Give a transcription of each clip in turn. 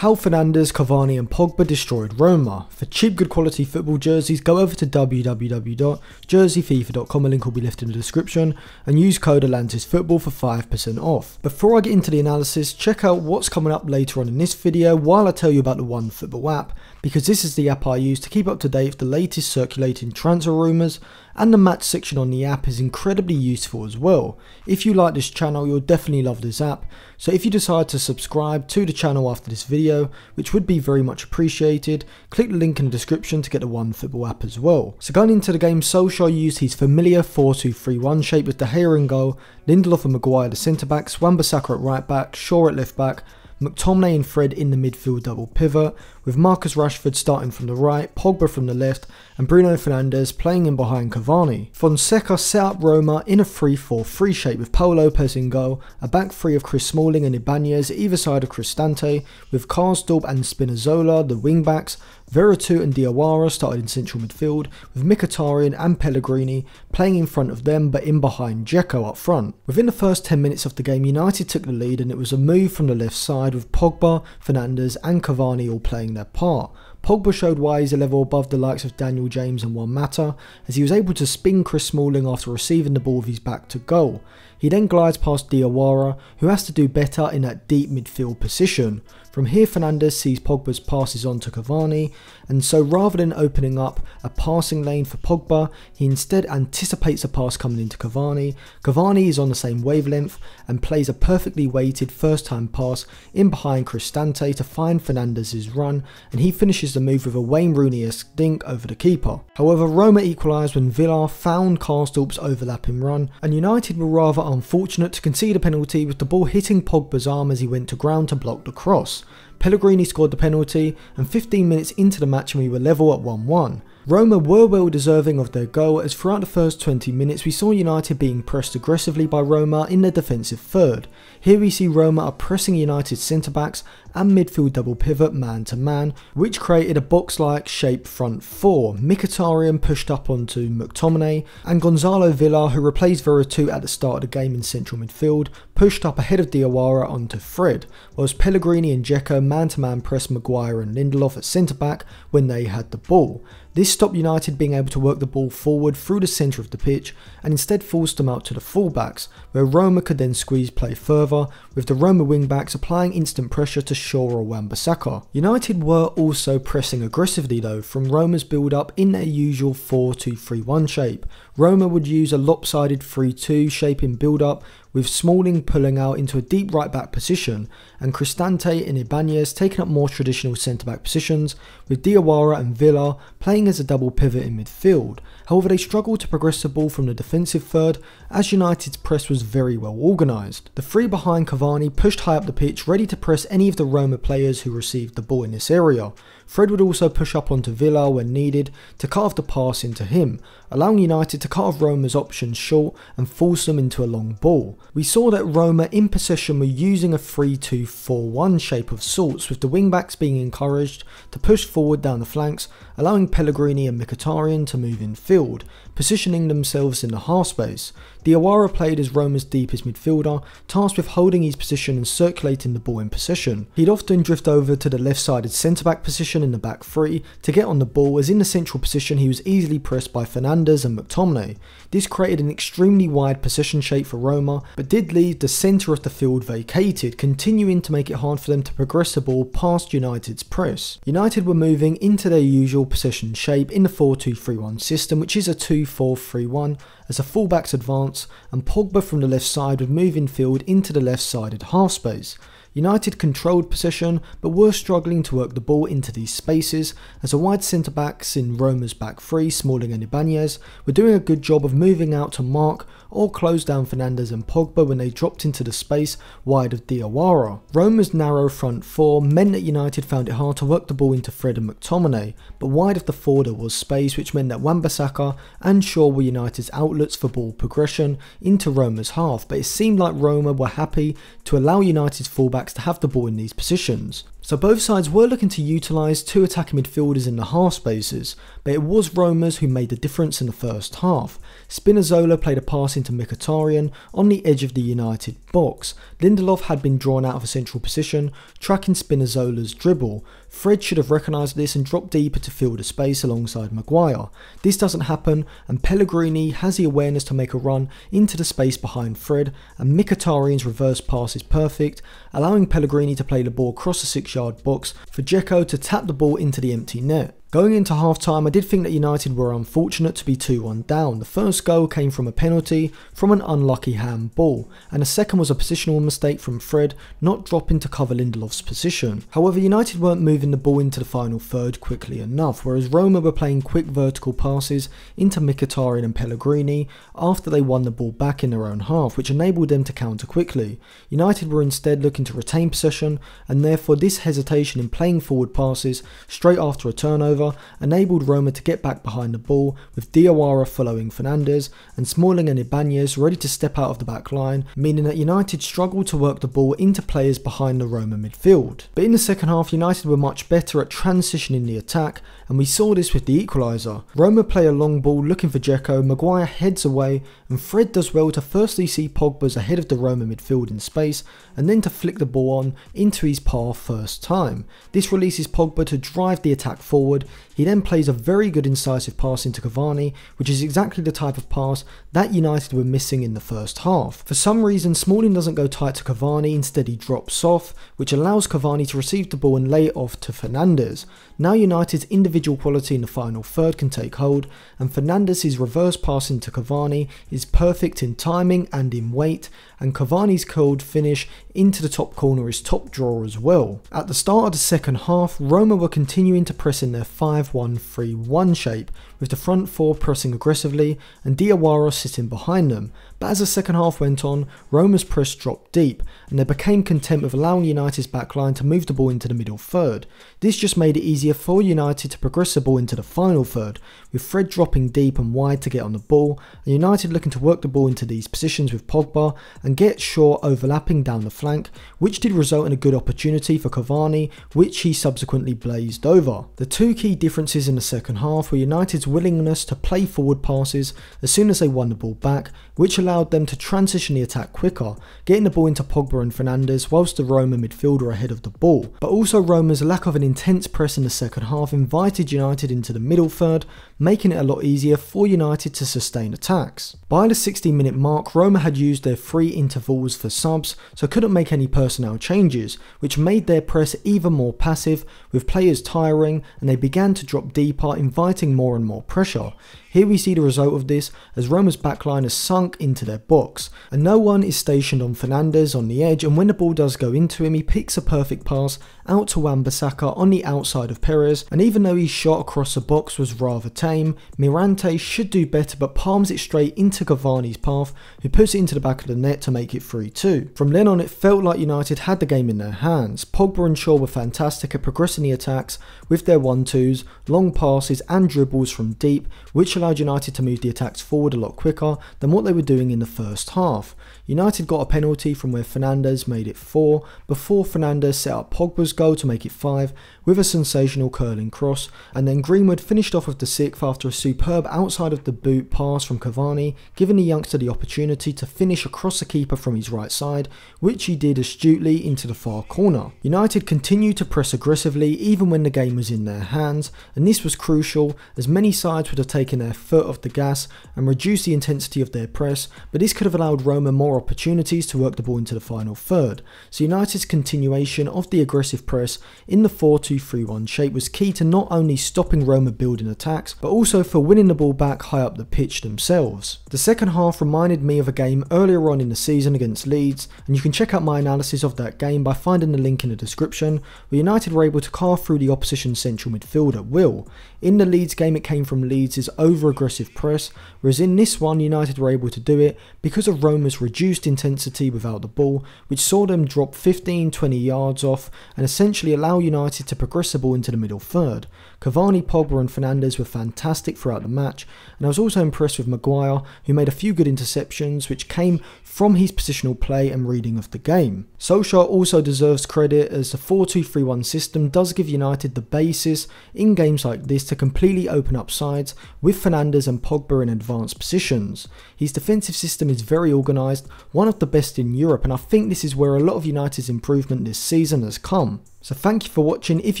How Fernandes, Cavani and Pogba destroyed Roma. For cheap good quality football jerseys, go over to www.jerseyfifa.com, a link will be left in the description, and use code atlantisfootball for 5% off. Before I get into the analysis, check out what's coming up later on in this video while I tell you about the OneFootball app, because this is the app I use to keep up to date with the latest circulating transfer rumours, and the match section on the app is incredibly useful as well. If you like this channel, you'll definitely love this app, so if you decide to subscribe to the channel after this video, which would be very much appreciated, click the link in the description to get the OneFootball app as well. So going into the game, Solskjaer used his familiar 4-2-3-1 shape with De Gea in goal, Lindelof and Maguire the centre backs, Wan-Bissaka at right back, Shaw at left back, McTominay and Fred in the midfield double pivot, with Marcus Rashford starting from the right, Pogba from the left, and Bruno Fernandes playing in behind Cavani. Foncesca set up Roma in a 3-4-3 shape with Pau Lopez in goal, a back three of Chris Smalling and Ibanez either side of Cristante, with Karsdorp and Spinazzola the wing backs, Veretout and Diawara started in central midfield, with Mkhitaryan and Pellegrini playing in front of them but in behind Dzeko up front. Within the first 10 minutes of the game, United took the lead and it was a move from the left side with Pogba, Fernandes and Cavani all playing their part. Pogba showed why he's a level above the likes of Daniel James and Juan Mata, as he was able to spin Chris Smalling after receiving the ball with his back to goal. He then glides past Diawara, who has to do better in that deep midfield position. From here, Fernandes sees Pogba's passes on to Cavani, and so rather than opening up a passing lane for Pogba, he instead anticipates a pass coming into Cavani. Cavani is on the same wavelength and plays a perfectly weighted first time pass in behind Cristante to find Fernandes' run, and he finishes the move with a Wayne Rooney-esque dink over the keeper. However, Roma equalised when Villa found Karsdorp's overlapping run, and United were rather unfortunate to concede a penalty with the ball hitting Pogba's arm as he went to ground to block the cross. Pellegrini scored the penalty, and 15 minutes into the match and we were level at 1-1. Roma were well deserving of their goal, as throughout the first 20 minutes we saw United being pressed aggressively by Roma in their defensive third. Here we see Roma are pressing United's centre backs and midfield double pivot man to man, which created a box-like shaped front four. Mkhitaryan pushed up onto McTominay, and Gonzalo Villar, who replaced Veretout at the start of the game in central midfield, pushed up ahead of Diawara onto Fred, whilst Pellegrini and Dzeko man to man pressed Maguire and Lindelof at centre back when they had the ball. This stopped United being able to work the ball forward through the centre of the pitch and instead forced them out to the fullbacks, where Roma could then squeeze play further, with the Roma wingbacks applying instant pressure to Shaw or Wan-Bissaka. United were also pressing aggressively though from Roma's build-up in their usual 4-2-3-1 shape. Roma would use a lopsided 3-2 shape in build-up, with Smalling pulling out into a deep right back position and Cristante and Ibanez taking up more traditional centre back positions, with Diawara and Villa playing as a double pivot in midfield. However, they struggled to progress the ball from the defensive third as United's press was very well organised. The three behind Cavani pushed high up the pitch, ready to press any of the Roma players who received the ball in this area. Fred would also push up onto Villa when needed to cut off the pass into him, allowing United to cut off Roma's options short and force them into a long ball. We saw that Roma in possession were using a 3-2-4-1 shape of sorts, with the wingbacks being encouraged to push forward down the flanks, allowing Pellegrini and Mkhitaryan to move in field, positioning themselves in the half space. Diawara played as Roma's deepest midfielder, tasked with holding his position and circulating the ball in possession. He'd often drift over to the left-sided centre-back position in the back three to get on the ball, as in the central position he was easily pressed by Fernandes and McTominay. This created an extremely wide possession shape for Roma, but did leave the centre of the field vacated, continuing to make it hard for them to progress the ball past United's press. United were moving into their usual possession shape in the 4-2-3-1 system, which is a 2-4-3-1, as the fullbacks advance and Pogba from the left side would move in field into the left-sided half space. United controlled possession but were struggling to work the ball into these spaces, as the wide centre backs in Roma's back three, Smalling and Ibanez, were doing a good job of moving out to mark or close down Fernandes and Pogba when they dropped into the space wide of Diawara. Roma's narrow front four meant that United found it hard to work the ball into Fred and McTominay, but wide of the four there was space, which meant that Wan-Bissaka and Shaw were United's outlets for ball progression into Roma's half, but it seemed like Roma were happy to allow United's fullbacks to have the ball in these positions. So both sides were looking to utilise two attacking midfielders in the half spaces, but it was Roma's who made the difference in the first half. Spinazzola played a pass into Mkhitaryan on the edge of the United box. Lindelof had been drawn out of a central position, tracking Spinazzola's dribble. Fred should have recognised this and dropped deeper to fill the space alongside Maguire. This doesn't happen, and Pellegrini has the awareness to make a run into the space behind Fred, and Mkhitaryan's reverse pass is perfect, allowing Pellegrini to play the ball across the 6-yard box for Dzeko to tap the ball into the empty net. Going into half-time, I did think that United were unfortunate to be 2-1 down. The first goal came from a penalty from an unlucky handball, and the second was a positional mistake from Fred not dropping to cover Lindelof's position. However, United weren't moving the ball into the final third quickly enough, whereas Roma were playing quick vertical passes into Mkhitaryan and Pellegrini after they won the ball back in their own half, which enabled them to counter quickly. United were instead looking to retain possession, and therefore this hesitation in playing forward passes straight after a turnover enabled Roma to get back behind the ball, with Diawara following Fernandes and Smalling and Ibanez ready to step out of the back line, meaning that United struggled to work the ball into players behind the Roma midfield. But in the second half, United were much better at transitioning the attack, and we saw this with the equaliser. Roma play a long ball looking for Dzeko, Maguire heads away, and Fred does well to firstly see Pogba's ahead of the Roma midfield in space, and then to flick the ball on into his path first time. This releases Pogba to drive the attack forward. He then plays a very good incisive pass into Cavani, which is exactly the type of pass that United were missing in the first half. For some reason, Smalling doesn't go tight to Cavani, instead he drops off, which allows Cavani to receive the ball and lay it off to Fernandes. Now United's individual quality in the final third can take hold, and Fernandes' reverse pass into Cavani is perfect in timing and in weight, and Cavani's curled finish into the top corner is top drawer as well. At the start of the second half, Roma were continuing to press in their 5-1-3-1 shape, with the front four pressing aggressively and Diawara sitting behind them. But as the second half went on, Roma's press dropped deep, and they became content with allowing United's backline to move the ball into the middle third. This just made it easier for United to progress the ball into the final third, with Fred dropping deep and wide to get on the ball, and United looking to work the ball into these positions with Pogba and get Shaw overlapping down the flank, which did result in a good opportunity for Cavani, which he subsequently blazed over. The two key differences in the second half were United's willingness to play forward passes as soon as they won the ball back, which allowed them to transition the attack quicker, getting the ball into Pogba and Fernandes whilst the Roma midfield were ahead of the ball. But also Roma's lack of an intense press in the second half invited United into the middle third, making it a lot easier for United to sustain attacks. By the 60-minute mark, Roma had used their 3 intervals for subs, so couldn't make any personnel changes, which made their press even more passive, with players tiring, and they began to drop deeper, inviting more and more pressure. Here we see the result of this, as Roma's backline has sunk into their box, and no one is stationed on Fernandes on the edge, and when the ball does go into him, he picks a perfect pass out to Wan-Bissaka on the outside of Perez, and even though his shot across the box was rather tame, Mirante should do better but palms it straight into Cavani's path, who puts it into the back of the net to make it 3-2. From then on, it felt like United had the game in their hands. Pogba and Shaw were fantastic at progressing the attacks with their 1-2s, long passes and dribbles from deep, which allowed United to move the attacks forward a lot quicker than what they were doing in the first half. United got a penalty from where Fernandes made it 4, before Fernandes set up Pogba's goal to make it 5 with a sensational curling cross, and then Greenwood finished off with the 6th after a superb outside of the boot pass from Cavani, giving the youngster the opportunity to finish across the keeper from his right side, which he did astutely into the far corner. United continued to press aggressively even when the game was in their hands, and this was crucial as many sides would have taken their foot off the gas and reduced the intensity of their press, but this could have allowed Roma more opportunities to work the ball into the final third. So United's continuation of the aggressive press in the 4-2-3-1 shape was key to not only stopping Roma building attacks, but also for winning the ball back high up the pitch themselves. The second half reminded me of a game earlier on in the season against Leeds, and you can check out my analysis of that game by finding the link in the description, where United were able to carve through the opposition central midfield field at will. In the Leeds game, it came from Leeds' over-aggressive press, whereas in this one, United were able to do it because of Roma's reduced intensity without the ball, which saw them drop 15-20 yards off and essentially allow United to progress the ball into the middle third. Cavani, Pogba and Fernandes were fantastic throughout the match, and I was also impressed with Maguire, who made a few good interceptions which came from his positional play and reading of the game. Solskjaer also deserves credit, as the 4-2-3-1 system does give United the basis in games like this to completely open up sides with Fernandes and Pogba in advanced positions. His defensive system is very organised, one of the best in Europe, and I think this is where a lot of United's improvement this season has come. So thank you for watching. If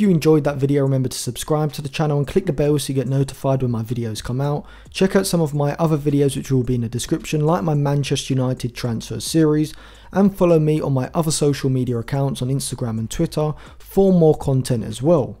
you enjoyed that video, remember to subscribe to the channel and click the bell so you get notified when my videos come out. Check out some of my other videos which will be in the description, like my Manchester United transfer series, and follow me on my other social media accounts on Instagram and Twitter for more content as well.